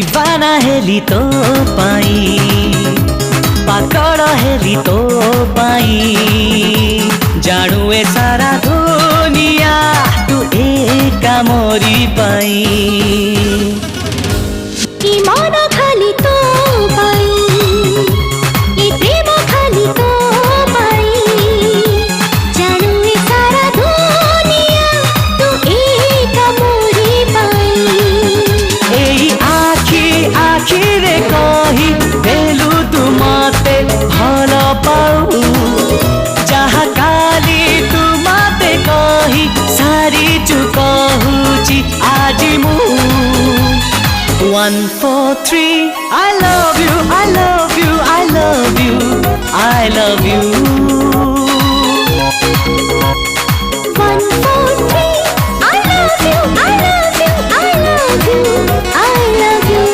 दीवाना हेली तो पाई पाकड़ हेली तो पाई जानू ए सारा दुनिया तू एका मोरी पाई मन खाली तो पाई ए प्रेम खाली तो पाई जानू ए सारा दुनिया तू एका मोरी पाई एई आखी आखी रे कही देलु तू मते भल पाऊ जहा काली तू मते कही सारी चुकहुची आज मु 1 4 3 I love you I love you I love you I love you 1 4 3 I love you I love you I love you